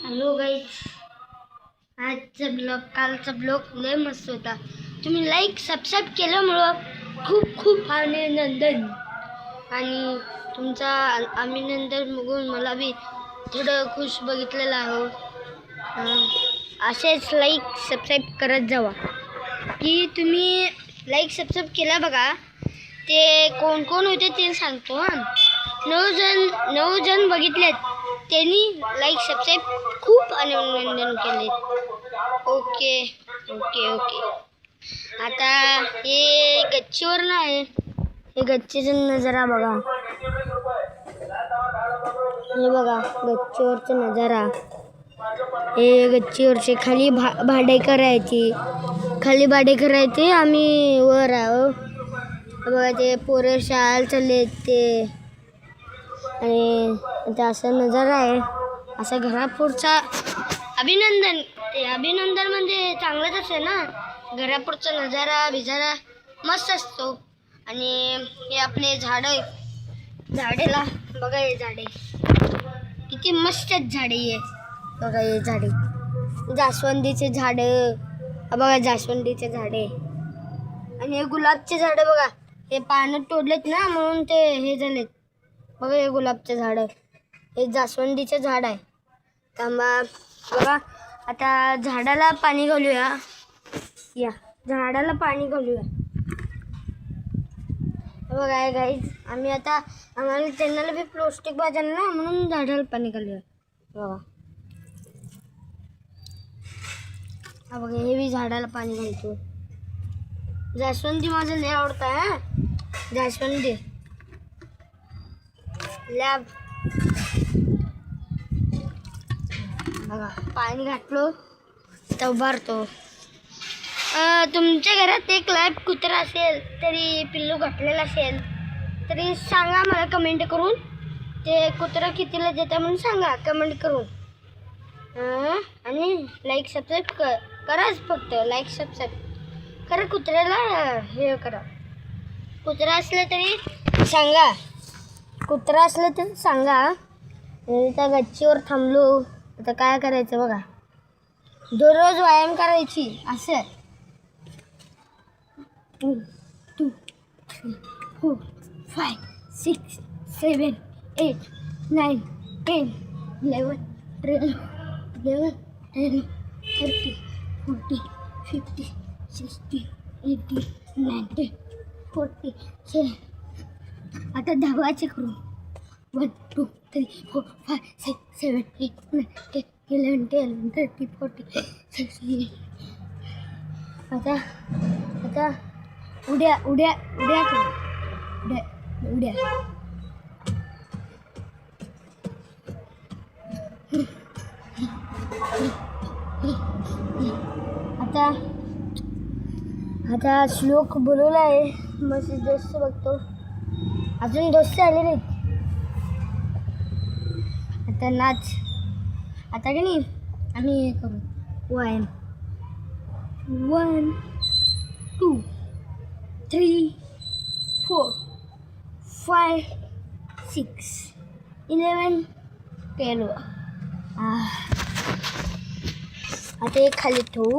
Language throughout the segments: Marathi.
हॅलो गाईज, आजचा ब्लॉग कालचा ब्लॉग लय मस्त होता. तुम्ही लाईक सबस्क्राईब केल्यामुळं खूप खूप अभिनंदन. आणि तुमचा अभिनंदन बघून मला बी थोडं खुश बघितलेलं आहे. असेच लाईक सबस्क्राईब करत जावा. की तुम्ही लाईक सबस्क्राईब केला बघा, ते कोण कोण होते ते सांगतो. 9 जण बघितलेत, त्यांनी लाईक सबस्क्राईब खूप अभिनंदन केले. Okay okay okay. आता हे गच्चीवर नाही, हे गच्चीचा नजारा बघा. हे बघा गच्चीवरचा नजारा. हे गच्चीवरचे खाली भाडे करायचे, आम्ही वर आहो. बघा ते पोरं शाळेला चालले ते. आणि आता असा नजारा आहे. असा घरापुढचा अभिनंदन, ते अभिनंदन म्हणजे चांगलंच असेल ना. घरापुढचा नजारा बिजारा मस्त असतो. आणि हे आपले झाडेला बघा, हे झाडे किती मस्त झाडे आहे बघा. हे झाडे जास्वंदीचे झाडं बघा, जास्वंदीचे झाडे. आणि हे गुलाबचे झाडं बघा, हे पाण्यात तोडलेत ना म्हणून ते हे झालेत बघा. हे गुलाबचे झाडं, हे जास्वंदीचे झाड आहे. थांबा बघा, आता झाडाला पाणी घालूया. या झाडाला पाणी घालूया. बघा गाईज, आम्ही आता आम्हाला त्यांना बी प्लास्टिक भाज्यांना ना म्हणून झाडाला पाणी घालूया. बघा हा बघा, हे बी झाडाला पाणी घालतो. जास्वंदी माझं लय आवडतं हा. जास्वंदी लॅब बघा, पाणी घातलो तर उभारतो. तुमच्या घरात एक लॅब कुत्रा असेल, तरी पिल्लू घातलेला असेल तरी सांगा मला कमेंट करून. ते कुत्रा कितीला देता म्हणून सांगा कमेंट करून. आणि लाईक सबस्क्राईब कराच, फक्त लाईक सबस्क्राईब करा. कुत्र्याला हे करा. कुत्रा असलं तरी सांगा, कुत्रा असलं तर सांगा. त्या गच्चीवर थांबलो, आता काय करायचं बघा. दररोज व्यायाम करायची असं. 2 2 3 4 5 6 7 8 9 10 11 12 13 14 15 16 18 19 40. आता धावाचे करू. 1 2 3 4 5 6 7 8 9 10 11 12 13 14 16. आता उड्या करू. उड्या आता श्लोक बोलवला आहे. मस्त दोस्त बघतो, अजून दोस्त आले नाहीत. आता नाच. आता की नाही आम्ही हे करू व्यायाम. 1 2 3 4 5 6 11 12. आता एक खाली ठेवू.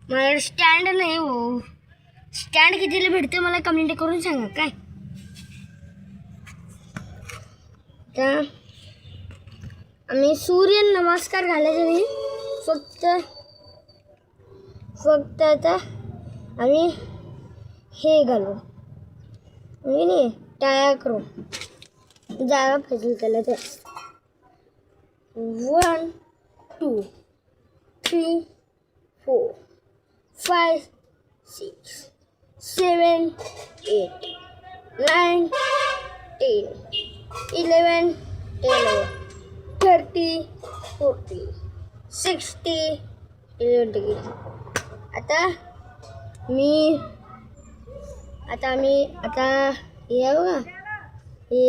मला स्टँड नाही हो. स्टँड कितीला भेटते मला कमेंट करून सांगा काय. आता आम्ही सूर्य नमस्कार घालायचे नाही, फक्त आता आम्ही हे घालू. नाही टाळ्या करू, जागा पाहिजे त्याला. तर 1 2 3 4 5 6 7 8 9 10 11 12 13 14 60 11. आता हे बघा, हे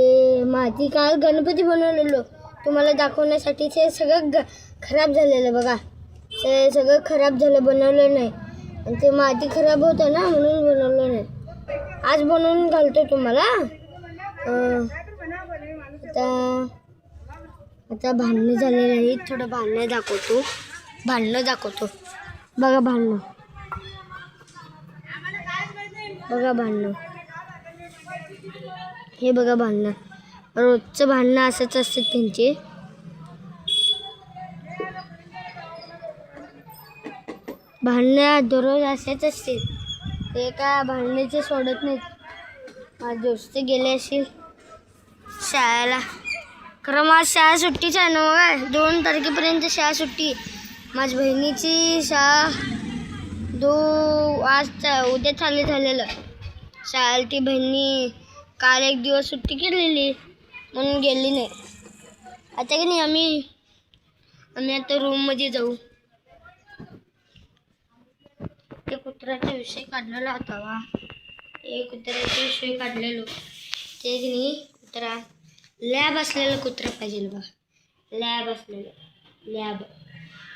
माती काल गणपती बनवलेलो तुम्हाला दाखवण्यासाठी. ते सगळं खराब झालेलं बघा. ते सगळं खराब झालं, बनवलं नाही. आणि ते माती खराब होतं ना म्हणून बनवलं नाही. आज बनवून घालतो तुम्हाला. आता भांडणं झालेलं आहे. थोडं भांडणं दाखवतो. बघा भांडणं. हे बघा भांडणं. रोजचं भांडणं असंच असतात त्यांचे. भांडणं दररोज असेच असते. ते का भांडण्याचे सोडत नाहीत. माझे दोस्त गेले असेल शाळेला. खरं माझी शाळा सुट्टीच आहे ना. बघा 2 तारखेपर्यंत शाळा सुट्टी. माझ्या बहिणीची शाळा उद्या झालेलं. शाळेला ती बहिणी काल 1 दिवस सुट्टी केलेली म्हणून गेली नाही. आता की नाही आम्ही आता रूममध्ये जाऊ. ते कुत्र्याचा विषय काढलेला होता वा. कुत्र्याचा विषय काढलेलो ते की नाही कुत्रा लॅब असलेलं कुत्रा पाहिजे बा. लॅब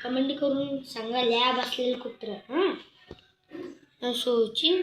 कमेंट करून सांगा लॅब असलेलं कुत्रं. हां शोचिन.